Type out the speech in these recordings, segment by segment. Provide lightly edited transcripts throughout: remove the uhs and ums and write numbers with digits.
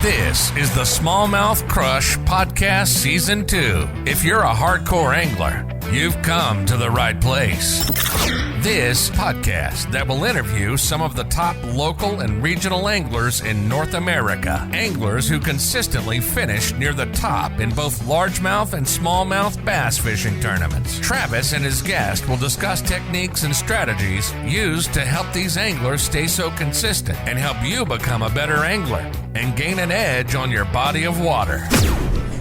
This is the Smallmouth Crush Podcast Season 2. If you're a hardcore angler, you've come to the right place. This podcast that will interview some of the top local and regional anglers in North America. Anglers who consistently finish near the top in both largemouth and smallmouth bass fishing tournaments. Travis and his guest will discuss techniques and strategies used to help these anglers stay so consistent and help you become a better angler and gain an edge on your body of water.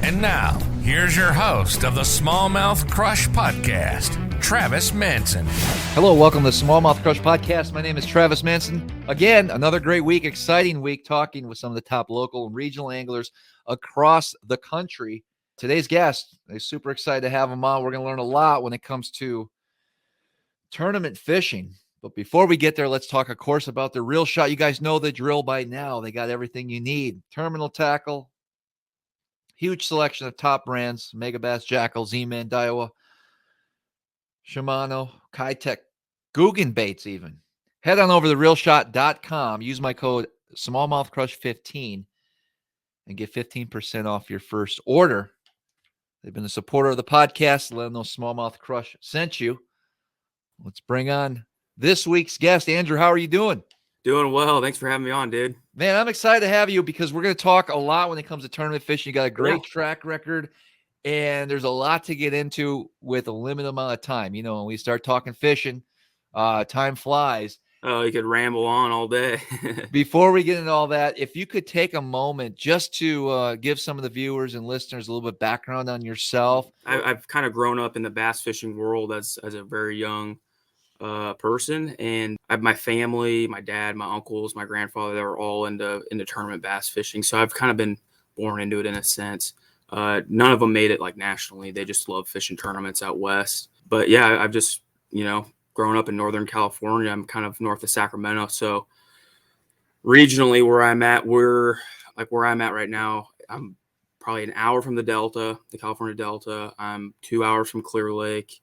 And now, here's your host of the Smallmouth Crush Podcast, Travis Manson. Hello, welcome to the Smallmouth Crush Podcast. My name is Travis Manson. Again, another great week, exciting week, talking with some of the top local and regional anglers across the country. Today's guest, I'm super excited to have him on. We're going to learn a lot when it comes to tournament fishing. But before we get there, let's talk, of course, about the Reel Shot. You guys know the drill by now. They got everything you need. Terminal tackle, huge selection of top brands, Megabass, Jackal, Z-Man, Daiwa, Shimano, Kitech, Guggen baits even. Head on over to reelshot.com. Use my code SmallmouthCrush15 and get 15% off your first order. They've been a supporter of the podcast. Let them know Smallmouth Crush sent you. Let's bring on this week's guest. Andrew, how are you doing? Doing well. Thanks for having me on, dude. Man, I'm excited to have you because we're going to talk a lot when it comes to tournament fishing. You got a great track record, and there's a lot to get into with a limited amount of time. You know, when we start talking fishing, time flies. Oh, you could ramble on all day. Before we get into all that, if you could take a moment just to give some of the viewers and listeners a little bit background on yourself. I've kind of grown up in the bass fishing world as a very young person, and I have my family, my dad, my uncles, my grandfather, they were all into tournament bass fishing. So I've kind of been born into it in a sense. None of them made it like nationally. They just love fishing tournaments out west. But yeah, I've just, grown up in Northern California. I'm kind of north of Sacramento. So regionally where I'm at right now, I'm probably an hour from the Delta, the California Delta. I'm 2 hours from Clear Lake.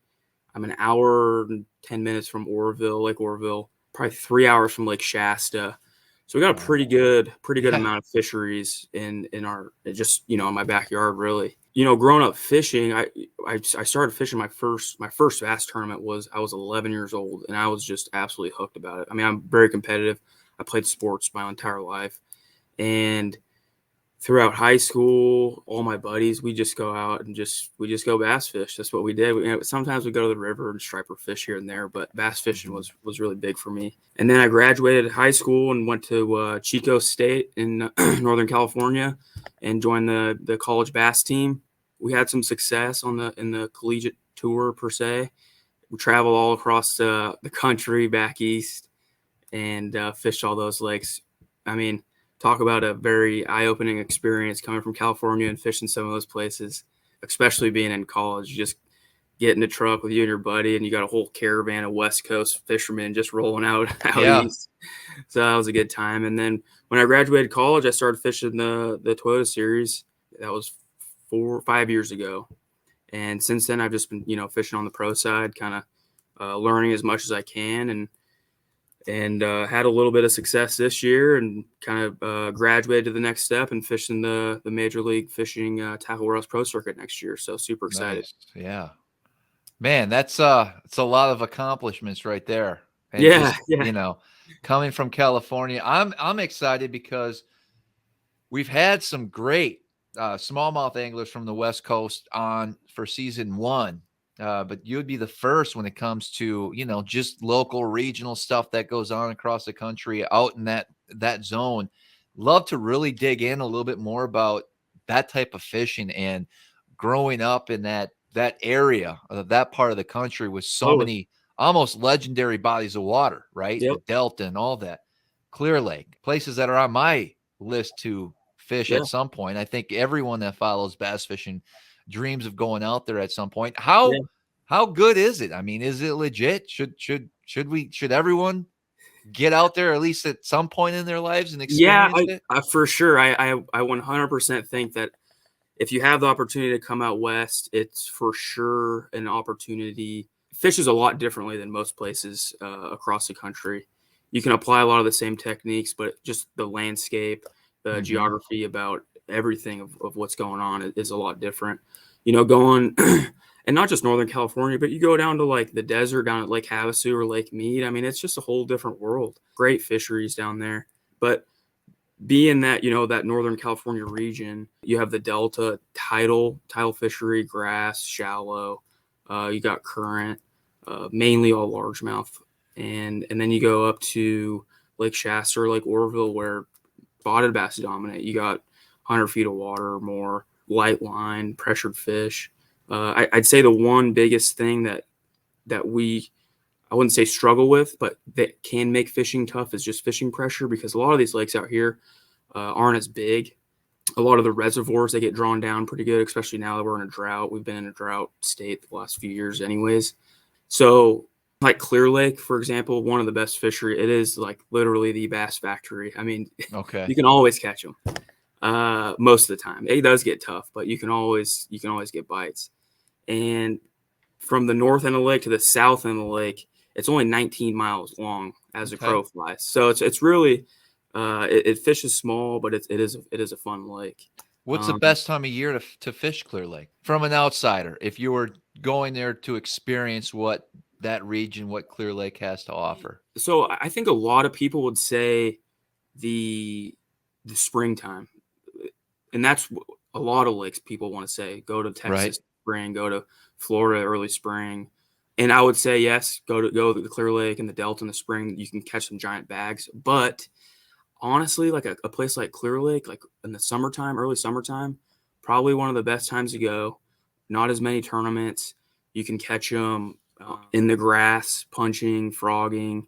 I'm an hour and 10 minutes from Lake Oroville, probably 3 hours from Lake Shasta. So we got a pretty good amount of fisheries in our, just, in my backyard, really. Growing up fishing, I started fishing my first bass tournament I was 11 years old, and I was just absolutely hooked about it. I mean, I'm very competitive. I played sports my entire life. And throughout high school, all my buddies, we just go out and we just go bass fish. That's what we did. Sometimes we go to the river and striper fish here and there, but bass fishing was really big for me. And then I graduated high school and went to Chico State in Northern California and joined the college bass team. We had some success in the collegiate tour per se. We traveled all across the country back east and fished all those lakes. I mean, talk about a very eye-opening experience coming from California and fishing some of those places, especially being in college. You just get in the truck with you and your buddy, and you got a whole caravan of West Coast fishermen just rolling out east. So that was a good time. And then when I graduated college, I started fishing the Toyota Series. That was 4 or 5 years ago. And since then, I've just been, fishing on the pro side, kind of learning as much as I can, and had a little bit of success this year and kind of graduated to the next step and fishing the Major League Fishing Tackle Warehouse Pro Circuit next year. So super excited. Nice. Yeah. Man, it's a lot of accomplishments right there. And just, coming from California, I'm excited because we've had some great smallmouth anglers from the West Coast on for season 1. But you would be the first when it comes to, just local regional stuff that goes on across the country out in that zone. Love to really dig in a little bit more about that type of fishing and growing up in that area of that part of the country with so many almost legendary bodies of water, right? Yep. The Delta and all that. Clear Lake, places that are on my list to fish at some point. I think everyone that follows bass fishing dreams of going out there at some point. How good is it? I mean, is it legit? Should everyone get out there at least at some point in their lives and experience it? I for sure. I 100% think that if you have the opportunity to come out west, it's for sure an opportunity. Fishes a lot differently than most places across the country. You can apply a lot of the same techniques, but just the landscape, The geography about everything of what's going on is a lot different. You know, going and not just Northern California, but you go down to like the desert down at Lake Havasu or Lake Mead. I mean, it's just a whole different world. Great fisheries down there. But being that, you know, that Northern California region, you have the Delta, tidal fishery, grass, shallow. You got current, mainly all largemouth. And then you go up to Lake Shasta or Lake Oroville where spotted bass dominate. You got 100 feet of water or more, light line, pressured fish. I'd say the one biggest thing that I wouldn't say struggle with, but that can make fishing tough is just fishing pressure, because a lot of these lakes out here aren't as big. A lot of the reservoirs, they get drawn down pretty good, especially now that we're in a drought. We've been in a drought state the last few years anyways. So like Clear Lake, for example, one of the best fishery. It is like literally the bass factory. I mean, okay, you can always catch them most of the time. It does get tough, but you can always get bites. And from the north end of the lake to the south end of the lake, it's only 19 miles long as a crow flies. So it's really it fishes small, but it is a fun lake. What's the best time of year to fish Clear Lake from an outsider? If you were going there to experience what that region, what Clear Lake has to offer. So I think a lot of people would say the springtime, and that's a lot of lakes people want to say. Go to Texas spring, go to Florida early spring. And I would say, yes, go to the Clear Lake and the Delta in the spring. You can catch some giant bags. But honestly, like a place like Clear Lake, like in the summertime, early summertime, probably one of the best times to go. Not as many tournaments. You can catch them in the grass, punching, frogging,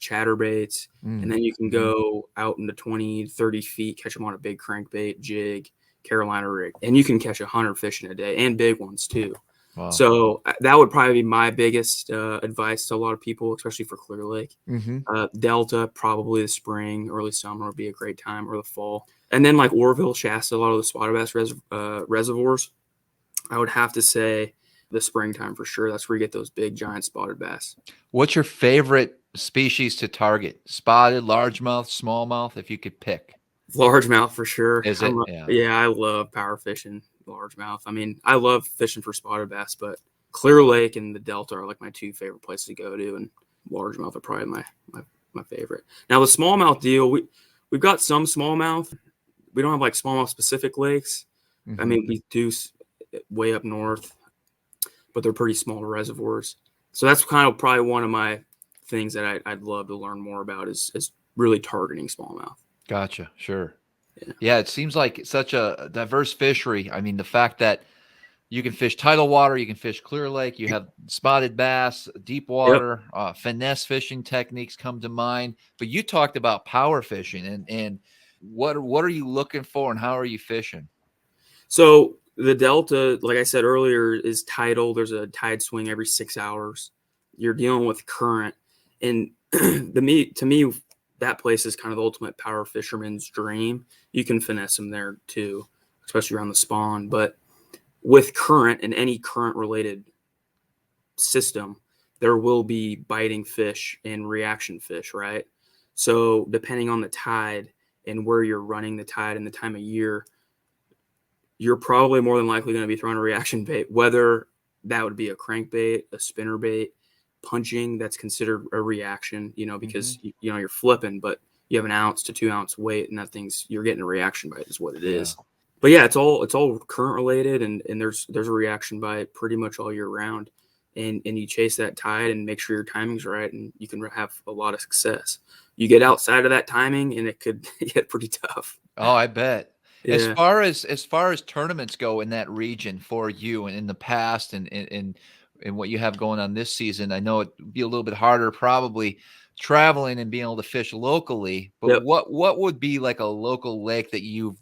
chatterbaits. And then you can go out into 20, 30 feet, catch them on a big crankbait, jig, Carolina rig. And you can catch 100 fish in a day, and big ones too. Wow. So that would probably be my biggest advice to a lot of people, especially for Clear Lake. Delta, probably the spring, early summer would be a great time, or the fall. And then like Oroville, Shasta, a lot of the spotted bass reservoirs, I would have to say the springtime for sure. That's where you get those big, giant spotted bass. What's your favorite species to target? Spotted, largemouth, smallmouth, if you could pick. Largemouth for sure. Is it? Yeah, I love power fishing largemouth. I mean, I love fishing for spotted bass, but Clear Lake and the Delta are like my two favorite places to go to, and largemouth are probably my favorite. Now the smallmouth deal, we've got some smallmouth. We don't have like smallmouth specific lakes. I mean, we do way up north, but they're pretty small reservoirs. So that's kind of probably one of my things that I'd love to learn more about is really targeting smallmouth. Gotcha. Sure. Yeah, it seems like such a diverse fishery. I mean, the fact that you can fish tidal water, you can fish Clear Lake, you have spotted bass, deep water, finesse fishing techniques come to mind. But you talked about power fishing, and what are you looking for, and how are you fishing? So the Delta, like I said earlier, is tidal. There's a tide swing every 6 hours. You're dealing with current, and to me, that place is kind of the ultimate power fisherman's dream. You can finesse them there too, especially around the spawn. But with current and any current related system, there will be biting fish and reaction fish, right? So depending on the tide and where you're running the tide and the time of year, you're probably more than likely going to be throwing a reaction bait, whether that would be a crankbait, a spinnerbait, punching. That's considered a reaction, because you're flipping, but you have an ounce to 2 ounce weight, and you're getting a reaction bite is what it is. But yeah, it's all current related, and there's a reaction bite pretty much all year round, and you chase that tide and make sure your timing's right, and you can have a lot of success. You get outside of that timing, and it could get pretty tough. Oh, I bet. Yeah. As far as tournaments go in that region for you, and in the past, and what you have going on this season, I know it'd be a little bit harder probably traveling and being able to fish locally, but what would be like a local lake that you've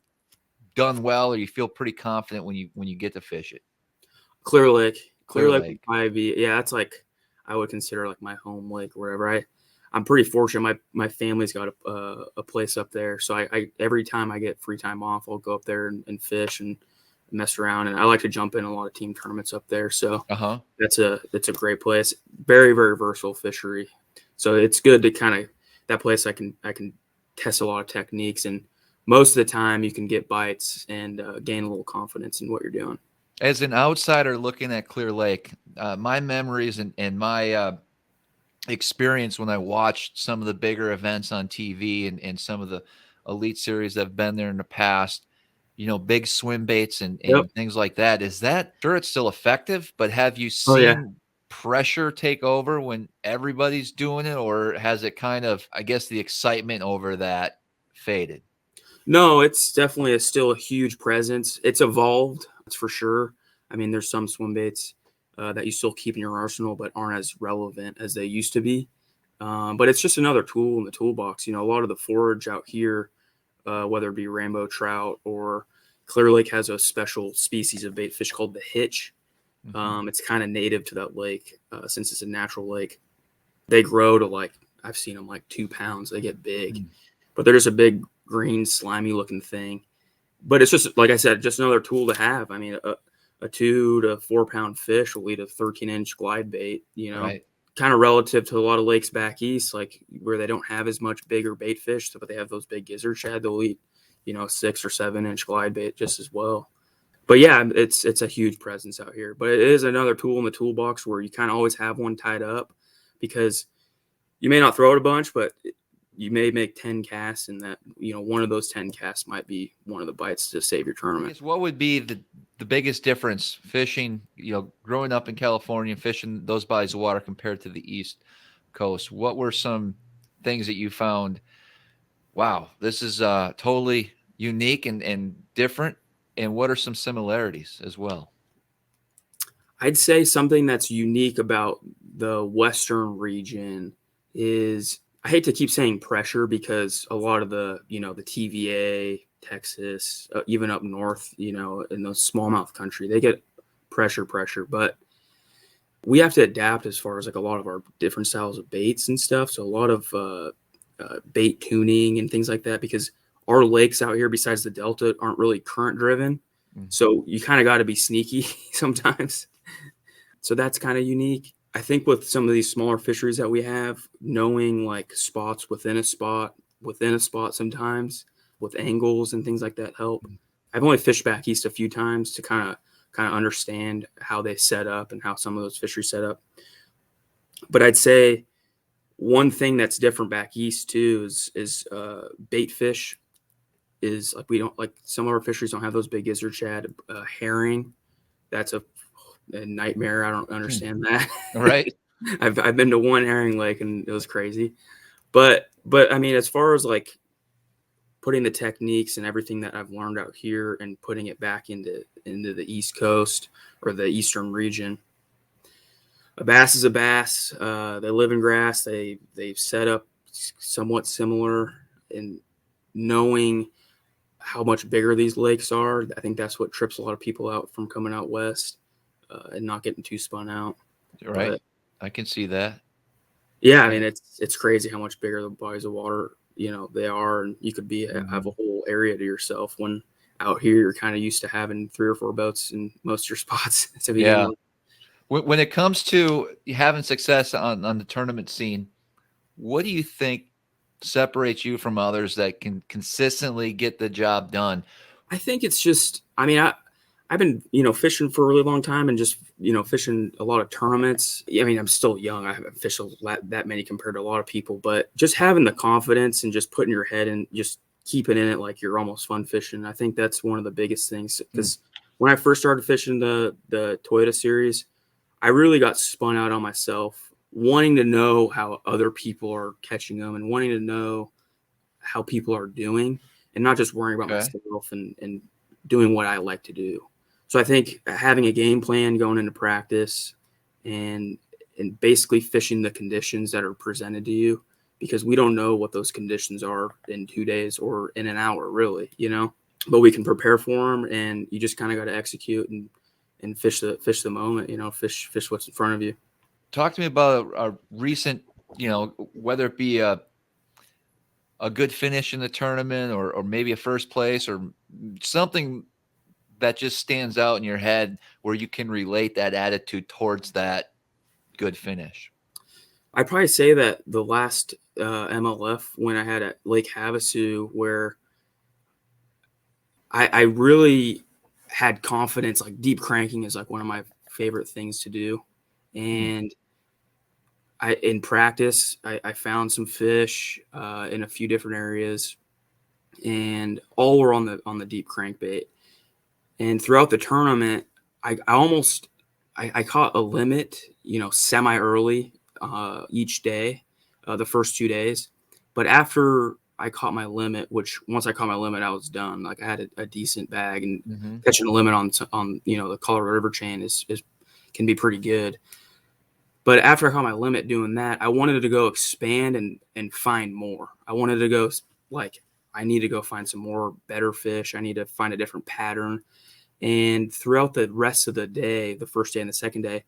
done well, or you feel pretty confident when you get to fish it? Clear Lake would probably be, that's like, I would consider like my home lake or whatever. I'm pretty fortunate. My family's got a place up there. So I every time I get free time off, I'll go up there and fish and mess around. And I like to jump in a lot of team tournaments up there. So that's a great place. Very, very versatile fishery. So it's good to kind of, that place I can test a lot of techniques. And most of the time you can get bites and gain a little confidence in what you're doing. As an outsider looking at Clear Lake, my memories and my experience when I watched some of the bigger events on TV and some of the elite series that have been there in the past, big swim baits and things like that. Is that sure it's still effective, but have you seen pressure take over when everybody's doing it, or has it kind of, I guess, the excitement over that faded? No, it's definitely still a huge presence. It's evolved, that's for sure. I mean, there's some swim baits that you still keep in your arsenal, but aren't as relevant as they used to be. But it's just another tool in the toolbox. A lot of the forage out here, whether it be rainbow trout or Clear Lake has a special species of bait fish called the hitch. It's kind of native to that lake since it's a natural lake. They grow to I've seen them 2 pounds. They get big, but they're just a big green slimy looking thing. But it's just, like I said, just another tool to have. I mean, a 2 to 4 pound fish will eat a 13-inch glide bait, Right. Kind of relative to a lot of lakes back east, where they don't have as much bigger bait fish, but they have those big gizzard shad. They'll eat, 6 or 7-inch glide bait just as well. But yeah, it's a huge presence out here. But it is another tool in the toolbox where you kind of always have one tied up, because you may not throw it a bunch, but you may make 10 casts, and that, one of those 10 casts might be one of the bites to save your tournament. What would be the biggest difference fishing, growing up in California, fishing those bodies of water compared to the East Coast? What were some things that you found, wow, this is totally unique and different? And what are some similarities as well? I'd say something that's unique about the Western region is, I hate to keep saying pressure, because a lot of the, the TVA, Texas, even up north, in those smallmouth country, they get pressure, but we have to adapt as far as a lot of our different styles of baits and stuff. So a lot of bait tuning and things like that, because our lakes out here, besides the Delta, aren't really current driven. So you kind of got to be sneaky sometimes. So that's kind of unique. I think with some of these smaller fisheries that we have, knowing spots within a spot sometimes with angles and things like that help. I've only fished back east a few times to kind of understand how they set up and how some of those fisheries set up. But I'd say one thing that's different back east too is bait fish is we don't some of our fisheries don't have those big gizzard shad. Herring, that's a nightmare. I don't understand that. Right. I've been to one herring lake and it was crazy, but I mean, as far as putting the techniques and everything that I've learned out here and putting it back into the East Coast or the Eastern region, a bass is a bass. They live in grass. They've set up somewhat similar, and knowing how much bigger these lakes are, I think that's what trips a lot of people out from coming out west. And not getting too spun out. Right. But I can see that. Yeah. I mean, it's crazy how much bigger the bodies of water, they are. And you could have a whole area to yourself, when out here you're kind of used to having 3 or 4 boats in most of your spots. Yeah. When it comes to having success on the tournament scene, what do you think separates you from others that can consistently get the job done? I think it's just, I mean, I've been, fishing for a really long time and just, fishing a lot of tournaments. I mean, I'm still young. I haven't fished that many compared to a lot of people, but just having the confidence and just putting your head and just keeping in it like you're almost fun fishing. I think that's one of the biggest things, because when I first started fishing the Toyota series, I really got spun out on myself, wanting to know how other people are catching them and wanting to know how people are doing, and not just worrying about myself and doing what I like to do. So I think having a game plan going into practice and basically fishing the conditions that are presented to you, because we don't know what those conditions are in 2 days or in an hour, really, but we can prepare for them, and you just kind of got to execute and fish the moment, fish what's in front of you. Talk to me about a recent, whether it be a good finish in the tournament or maybe a first place or something that just stands out in your head where you can relate that attitude towards that good finish. I'd probably say that the last MLF when I had at Lake Havasu, where I really had confidence. Like deep cranking is like one of my favorite things to do. And in practice, I found some fish in a few different areas, and all were on the deep crankbait. And throughout the tournament, I caught a limit, semi early each day, the first 2 days. But after I caught my limit, which once I caught my limit, I was done. Like I had a decent bag, and catching a limit on the Colorado River chain is can be pretty good. But after I caught my limit doing that, I wanted to go expand and find more. I wanted to go I need to go find some more better fish. I need to find a different pattern. And throughout the rest of the day, the first day and the second day,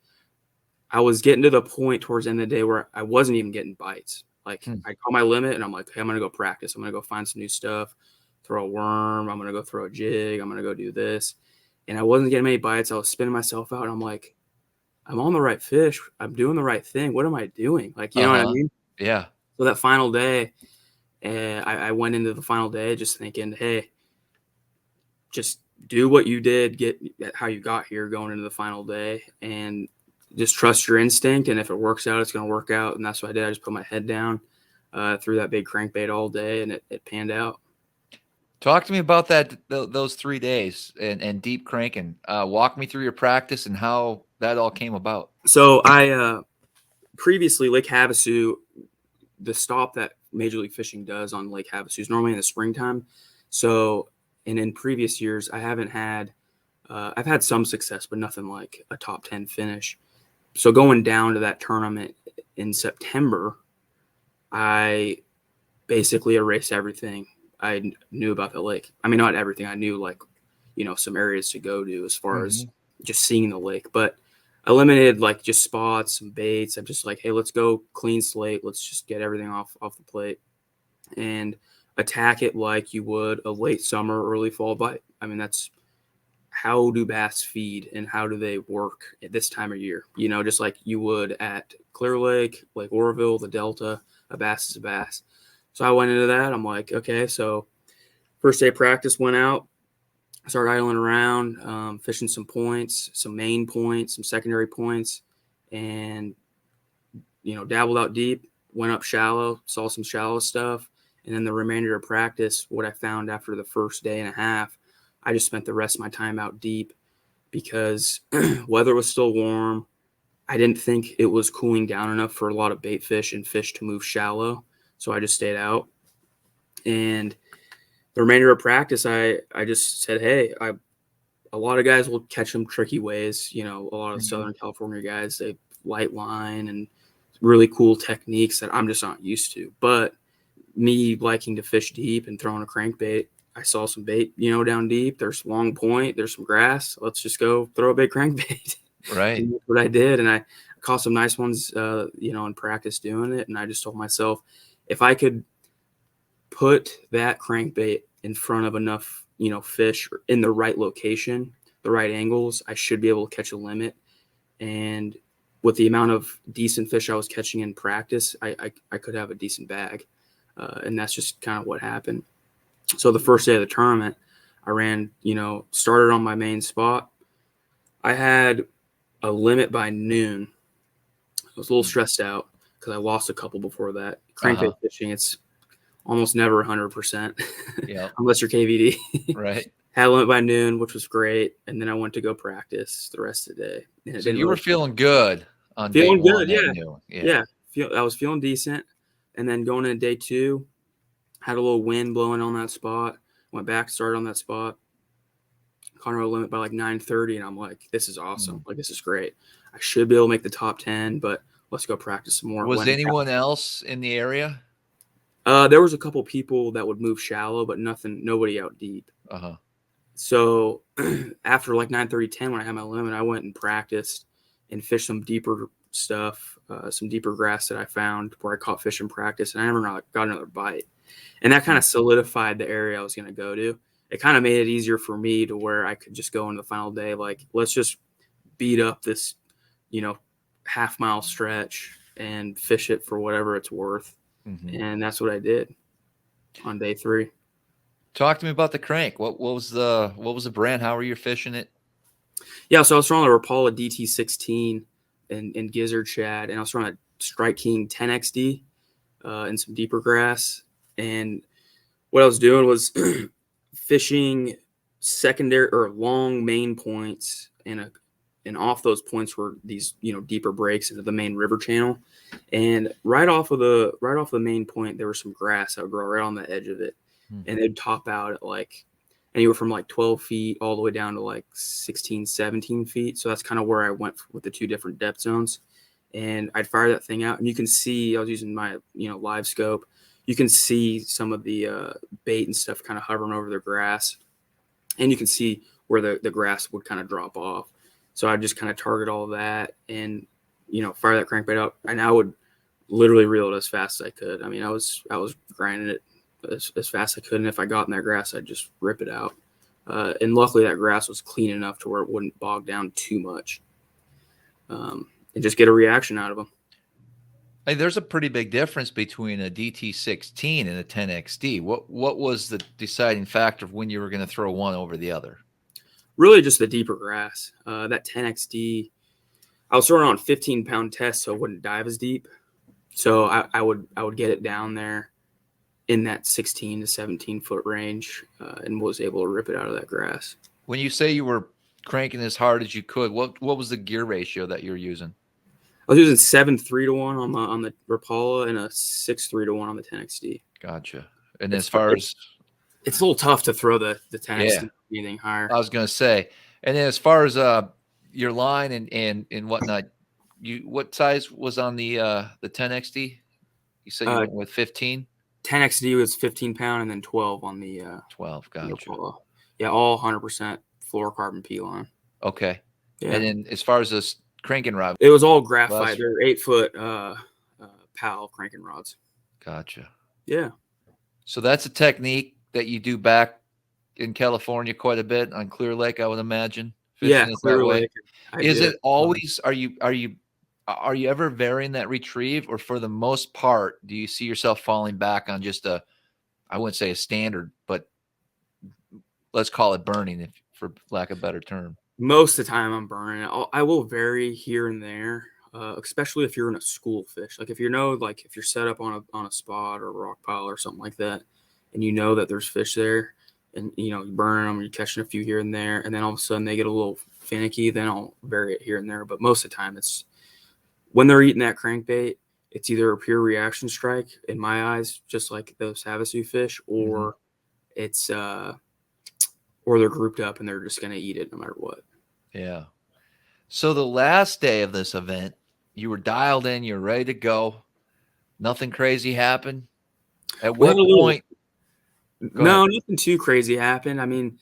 I was getting to the point towards the end of the day where I wasn't even getting bites. Like I caught my limit and I'm like, hey, I'm going to go practice. I'm going to go find some new stuff, throw a worm. I'm going to go throw a jig. I'm going to go do this. And I wasn't getting many bites. I was spinning myself out. And I'm like, I'm on the right fish. I'm doing the right thing. What am I doing? Like, you know what I mean? Yeah. So that final day, I went into the final day just thinking, hey, just do what you did, get how you got here going into the final day, and just trust your instinct. And if it works out, it's going to work out. And that's what I did. I just put my head down, threw that big crankbait all day, and it panned out. Talk to me about those 3 days and deep cranking. Walk me through your practice and how that all came about. So I previously Lake Havasu, the stop that Major League Fishing does on Lake Havasu is normally in the springtime. So, and in previous years, I haven't had, I've had some success, but nothing like a top 10 finish. So going down to that tournament in September, I basically erased everything I knew about the lake. I mean, not everything. I knew some areas to go to as far as just seeing the lake, but eliminated just spots, some baits. I'm just like, hey, let's go clean slate. Let's just get everything off the plate and attack it like you would a late summer, early fall bite. I mean, that's how do bass feed and how do they work at this time of year? Just like you would at Clear Lake, Lake Oroville, the Delta, a bass is a bass. So I went into that. I'm like, okay, so first day of practice, went out, started idling around, fishing some points, some main points, some secondary points, and, dabbled out deep, went up shallow, saw some shallow stuff. And then the remainder of practice, what I found after the first day and a half, I just spent the rest of my time out deep because weather was still warm. I didn't think it was cooling down enough for a lot of bait fish and fish to move shallow. So I just stayed out. And the remainder of practice, I just said, hey, a lot of guys will catch them tricky ways. A lot of Southern California guys, they light line and really cool techniques that I'm just not used to. But me liking to fish deep and throwing a crankbait, I saw some bait, down deep. There's long point. There's some grass. Let's just go throw a big crankbait. Right. And that's what I did. And I caught some nice ones, in practice doing it. And I just told myself, if I could put that crankbait in front of enough, fish in the right location, the right angles, I should be able to catch a limit. And with the amount of decent fish I was catching in practice, I could have a decent bag. And that's just kind of what happened. So the first day of the tournament, I ran, started on my main spot. I had a limit by noon. I was a little stressed out because I lost a couple before that. Crankbait fishing, it's almost never 100%. Yeah. Unless you're KVD. Right. Had a limit by noon, which was great. And then I went to go practice the rest of the day. And so you were feeling good on feeling day one. Good, yeah. I was feeling decent. And then going into day two, had a little wind blowing on that spot. Went back, started on that spot. Caught a limit by 9:30, and I'm like, this is awesome. This is great. I should be able to make the top 10, but let's go practice some more. Was anyone else in the area? There was a couple people that would move shallow, but nobody out deep. So after 9:30, 10, when I had my limit, I went and practiced and fished some deeper stuff, some deeper grass that I found where I caught fish in practice, and I never got another bite. And that kind of solidified the area I was going to go to. It kind of made it easier for me to where I could just go into the final day, let's just beat up this, half-mile stretch and fish it for whatever it's worth. And that's what I did on day 3. Talk to me about the crank. What was the brand? How were you fishing it? Yeah, so I was throwing a Rapala DT16 and gizzard shad, and I was throwing a Strike King 10XD in some deeper grass. And what I was doing was fishing secondary or long main points, and off those points were these deeper breaks into the main river channel. And right off the main point, there was some grass that would grow right on the edge of it, and they'd top out at like anywhere from like 12 feet all the way down to like 16, 17 feet. So that's kind of where I went with the two different depth zones. And I'd fire that thing out, and you can see, I was using my, live scope. You can see some of the bait and stuff kind of hovering over the grass, and you can see where the grass would kind of drop off. So I'd just kind of target all of that and, fire that crankbait out. And I would literally reel it as fast as I could. I mean, I was grinding it as fast as I could. And if I got in that grass, I'd just rip it out. And luckily that grass was clean enough to where it wouldn't bog down too much. And just get a reaction out of them. Hey, there's a pretty big difference between a DT16 and a 10XD. What was the deciding factor of when you were going to throw one over the other? Really just the deeper grass. That 10XD, I was throwing on 15-pound test, so it wouldn't dive as deep. So I would get it down there in that 16 to 17 foot range, and was able to rip it out of that grass. When you say you were cranking as hard as you could, what was the gear ratio that you're using? I was using 7.3 to 1 on the Rapala and a 6.3 to 1 on the 10XD. Gotcha. And as far as it's a little tough to throw the 10XD anything higher. I was going to say, and then as far as your line and whatnot, what size was on the 10XD? You said you went with 15. 10XD was 15-pound, and then 12 on the 12. Gotcha. Yeah, all 100% fluorocarbon P line. Okay. Yeah. And then as far as this cranking rod, it was all graphite. They're 8-foot PAL cranking rods. Gotcha. Yeah. So that's a technique that you do back in California quite a bit on Clear Lake, I would imagine. Yeah, Clear Lake. Is it always? Are you ever varying that retrieve, or for the most part, do you see yourself falling back on just I wouldn't say a standard, but let's call it burning, for lack of a better term? Most of the time I'm burning. I will vary here and there, especially if you're in a school fish. Like if if you're set up on a spot or a rock pile or something like that, and you know that there's fish there, and you're burning them, you're catching a few here and there, and then all of a sudden they get a little finicky, then I'll vary it here and there. But most of the time, it's when they're eating that crankbait, it's either a pure reaction strike in my eyes, just like those Havasu fish, or it's or they're grouped up and they're just going to eat it no matter what. Yeah. So the last day of this event, you were dialed in, you're ready to go. Nothing crazy happened. At what point? No, nothing too crazy happened. I mean,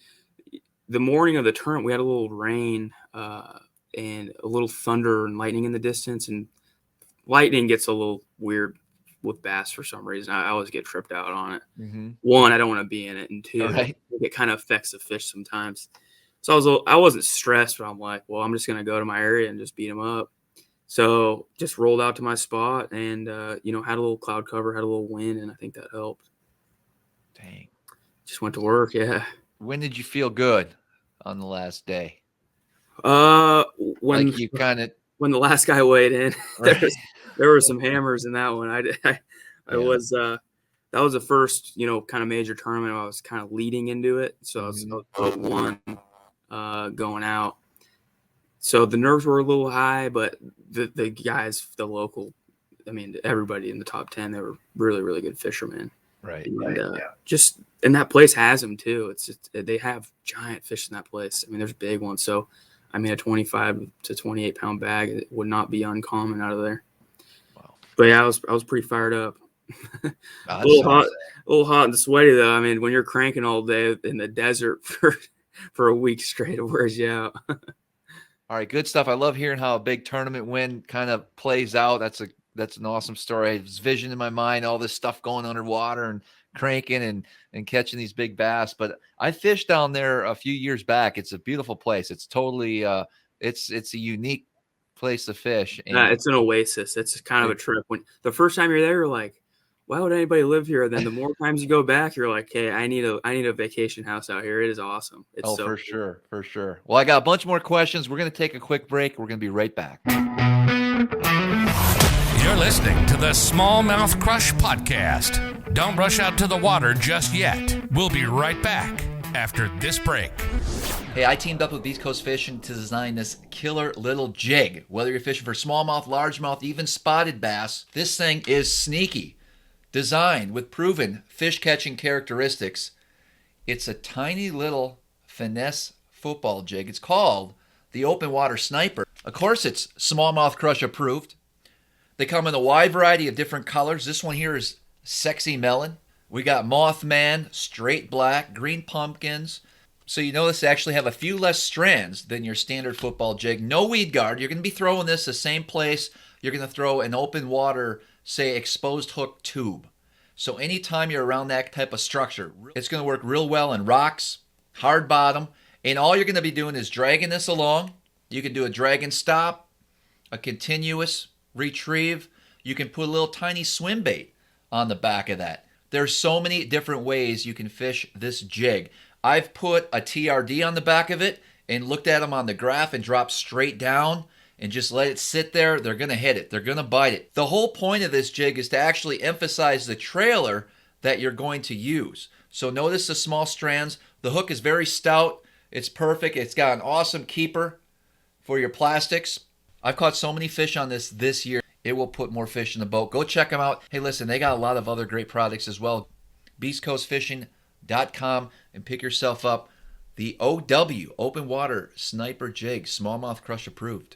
the morning of the tournament, we had a little rain and a little thunder and lightning in the distance. And lightning gets a little weird with bass for some reason. I always get tripped out on it. Mm-hmm. One, I don't want to be in it. And two, it kind of affects the fish sometimes. So I wasn't stressed, but I'm like, well, I'm just going to go to my area and just beat them up. So just rolled out to my spot and, had a little cloud cover, had a little wind, and I think that helped. Dang. Just went to work, yeah. When did you feel good on the last day? When the last guy weighed in, there were some hammers in that one. That was the first, kind of major tournament. I was kind of leading into it. So I was one going out. So the nerves were a little high, but the guys, the local, everybody in the top 10, they were really, really good fishermen. Right. And that place has them too. They have giant fish in that place. There's big ones. So, a 25 to 28 pound bag, it would not be uncommon out of there. Wow. But yeah, I was pretty fired up. A little hot and sweaty though. When you're cranking all day in the desert for a week straight, it wears you out. All right, good stuff. I love hearing how a big tournament win kind of plays out. That's an awesome story. I was vision in my mind, all this stuff going underwater and cranking and catching these big bass. But I fished down there a few years back. It's a beautiful place. It's totally it's a unique place to fish. And it's an oasis. It's kind of a trip. When the first time you're there, you're like, why would anybody live here? Then the more times you go back, you're like, hey, I need a vacation house out here. It is awesome. It's so for cool. sure. For sure. Well, I got a bunch more questions. We're going to take a quick break. We're going to be right back. You're listening to the Smallmouth Crush podcast. Don't rush out to the water just yet. We'll be right back after this break. Hey, I teamed up with Beast Coast Fishing to design this killer little jig. Whether you're fishing for smallmouth, largemouth, even spotted bass, this thing is sneaky. Designed with proven fish-catching characteristics, it's a tiny little finesse football jig. It's called the Open Water Sniper. Of course, it's Smallmouth Crush approved. They come in a wide variety of different colors. This one here is Sexy Melon. We got Mothman, Straight Black, Green Pumpkins. So you notice they actually have a few less strands than your standard football jig. No weed guard. You're going to be throwing this the same place you're going to throw an open water, say, exposed hook tube. So anytime you're around that type of structure, it's going to work real well in rocks, hard bottom, and all you're going to be doing is dragging this along. You can do a drag and stop, a continuous retrieve. You can put a little tiny swim bait on the back of that. There's so many different ways you can fish this jig. I've put a TRD on the back of it and looked at them on the graph and dropped straight down and just let it sit there. They're going to hit it. They're going to bite it. The whole point of this jig is to actually emphasize the trailer that you're going to use. So notice the small strands. The hook is very stout. It's perfect. It's got an awesome keeper for your plastics. I've caught so many fish on this year. It will put more fish in the boat. Go check them out. Hey, listen, they got a lot of other great products as well. BeastCoastFishing.com and pick yourself up the OW, Open Water Sniper Jig, Smallmouth Crush approved.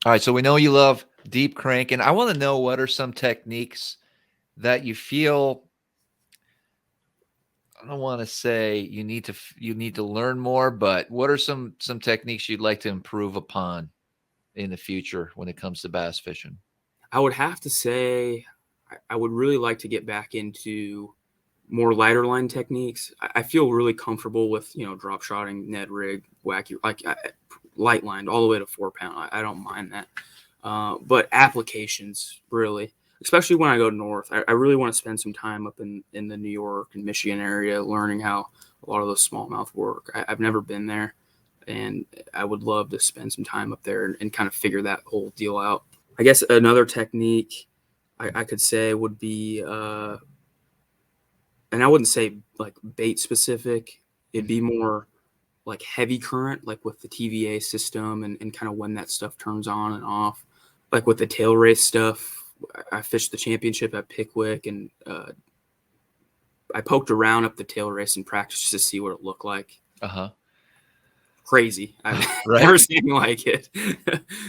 All right, so we know you love deep cranking. I want to know, what are some techniques that you feel, I don't want to say you need to learn more, but what are some techniques you'd like to improve upon in the future when it comes to bass fishing? I would have to say I would really like to get back into more lighter line techniques. I feel really comfortable with, drop shotting, Ned rig, wacky, light lined all the way to 4 pound. I don't mind that. But applications, really, especially when I go north, I really want to spend some time up in the New York and Michigan area, learning how a lot of those smallmouth work. I've never been there, and I would love to spend some time up there and kind of figure that whole deal out. I guess another technique I could say would be, and I wouldn't say like bait specific. It'd be more like heavy current, like with the TVA system and kind of when that stuff turns on and off. Like with the tail race stuff, I fished the championship at Pickwick, and I poked around up the tail race in practice just to see what it looked like. Crazy. I've never seen like it.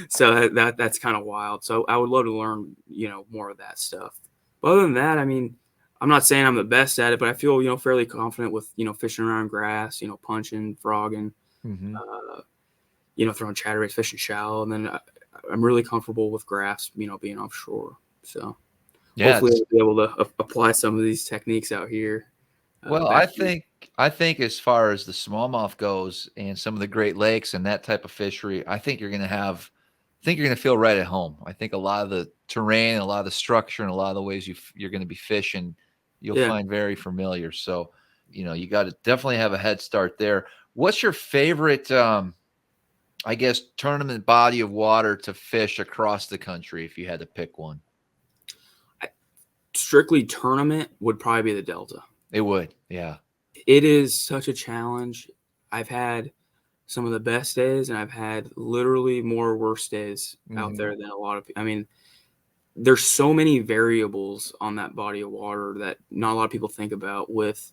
So that's kind of wild. So I would love to learn, more of that stuff. But other than that, I mean, I'm not saying I'm the best at it, but I feel, fairly confident with, fishing around grass, punching, frogging, throwing chatterbaits, fishing shallow. And then I'm really comfortable with grass, being offshore. So hopefully I'll be able to apply some of these techniques out here. Well, I think as far as the smallmouth goes and some of the Great Lakes and that type of fishery, I think you're going to feel right at home. I think a lot of the terrain, a lot of the structure, and a lot of the ways you're going to be fishing, you'll find very familiar. So, you got to definitely have a head start there. What's your favorite, tournament body of water to fish across the country if you had to pick one? Strictly tournament would probably be the Delta. It would, yeah. It is such a challenge. I've had some of the best days, and I've had literally more worse days out there than a lot of people. I mean, there's so many variables on that body of water that not a lot of people think about with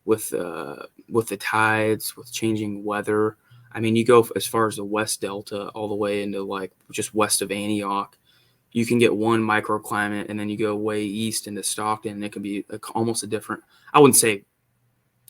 the tides, with changing weather. I mean, you go as far as the West Delta all the way into like just west of Antioch. You can get one microclimate, and then you go way east into Stockton, and it can be almost a different, I wouldn't say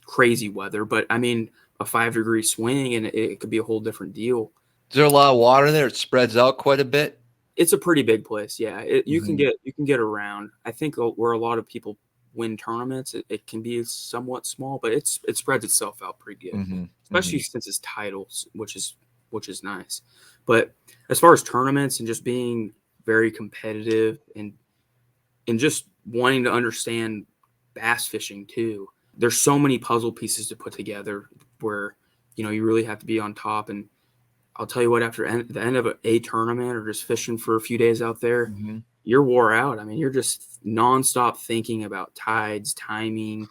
crazy weather, but I mean, a 5-degree swing, and it could be a whole different deal. Is there a lot of water there? It spreads out quite a bit. It's a pretty big place. Yeah. You can get around. I think where a lot of people win tournaments, it can be somewhat small, but it spreads itself out pretty good, especially since it's tidal, which is nice. But as far as tournaments and just being very competitive and just wanting to understand bass fishing too. There's so many puzzle pieces to put together where, you know, you really have to be on top. And I'll tell you what, after the end of a tournament or just fishing for a few days out there, you're wore out. I mean, you're just nonstop thinking about tides, timing,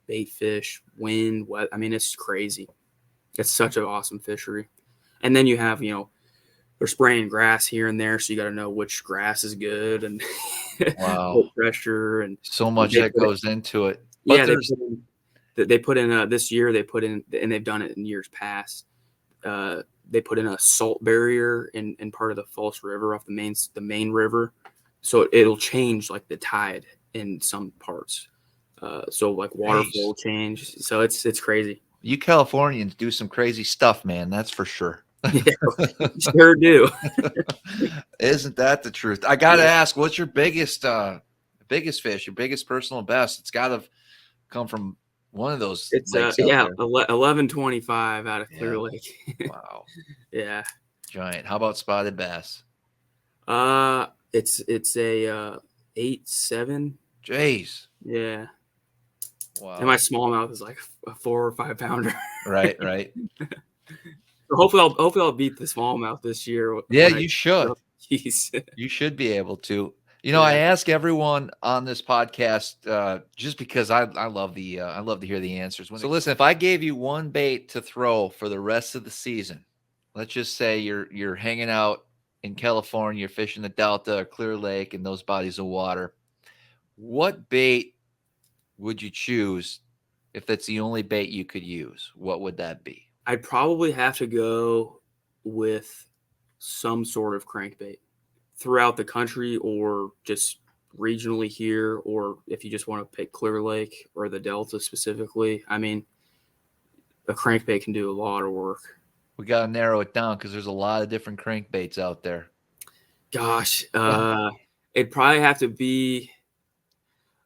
bait fish, wind, what. I mean, it's crazy. It's such an awesome fishery. And then you have, you know, they're spraying grass here and there, so you got to know which grass is good and what pressure and so much that goes into it. But yeah, they put in this year. They put in, and they've done it in years past. They put in a salt barrier in part of the False River off the main river, so it'll change like the tide in some parts. So like water flow change. So it's crazy. You Californians do some crazy stuff, man. That's for sure. Yeah, sure do. Isn't that the truth? I gotta ask, what's your biggest fish, your biggest personal best? It's gotta come from one of those. It's 1125 out of Clear Lake. Wow. Yeah. Giant. How about spotted bass? It's a 8-7. Jeez. Yeah. Wow. And my smallmouth is like a 4 or 5 pounder. Right. So hopefully I'll beat the smallmouth this year. Yeah, you should. Jeez. You should be able to. You know, I ask everyone on this podcast just because I love to hear the answers. So listen, if I gave you one bait to throw for the rest of the season, let's just say you're hanging out in California, you're fishing the Delta or Clear Lake and those bodies of water, what bait would you choose if that's the only bait you could use? What would that be? I'd probably have to go with some sort of crankbait throughout the country or just regionally here, or if you just want to pick Clear Lake or the Delta specifically. I mean, a crankbait can do a lot of work. We got to narrow it down because there's a lot of different crankbaits out there. Gosh, it'd probably have to be.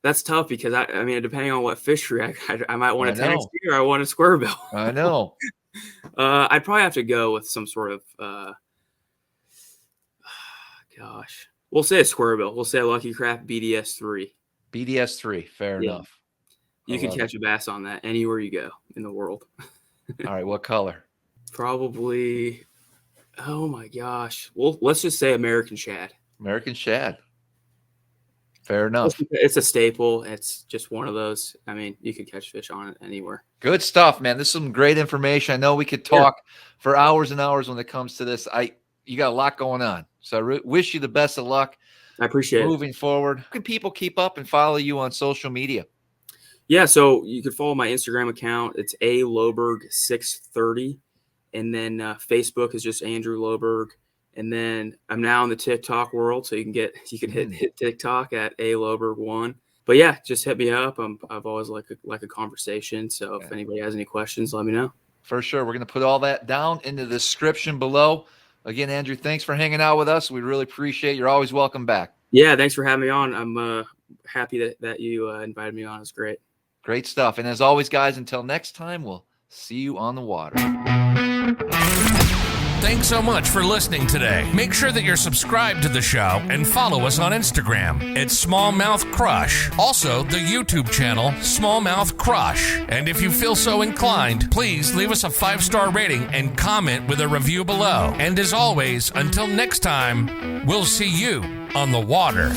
That's tough because I mean, depending on what fishery, I might want a tank steer, I want a square bill. I know. I'd probably have to go with some sort of. Gosh, we'll say a square bill. We'll say a Lucky Craft BDS3. BDS3, fair enough. You can catch a bass on that anywhere you go in the world. All right, what color? Probably. Oh my gosh. Well, let's just say American shad. American shad. Fair enough. It's a staple. It's just one of those. I mean, you can catch fish on it anywhere. Good stuff, man. This is some great information. I know we could talk for hours and hours when it comes to this. You got a lot going on. So I wish you the best of luck. I appreciate it. Moving forward. How can people keep up and follow you on social media? Yeah, so you can follow my Instagram account. It's Loberg630. And then Facebook is just Andrew Loberg. And then I'm now in the TikTok world, so you can hit TikTok at Loberg1. But yeah, just hit me up. I've always like a conversation. So if anybody has any questions, let me know. For sure. We're going to put all that down in the description below. Again, Andrew, thanks for hanging out with us. We really appreciate it. You're always welcome back. Yeah, thanks for having me on. I'm happy that you invited me on. It's great. Great stuff. And as always, guys, until next time, we'll see you on the water. Thanks so much for listening today. Make sure that you're subscribed to the show and follow us on Instagram at SmallmouthCrush. Also, the YouTube channel, SmallmouthCrush. And if you feel so inclined, please leave us a 5-star rating and comment with a review below. And as always, until next time, we'll see you on the water.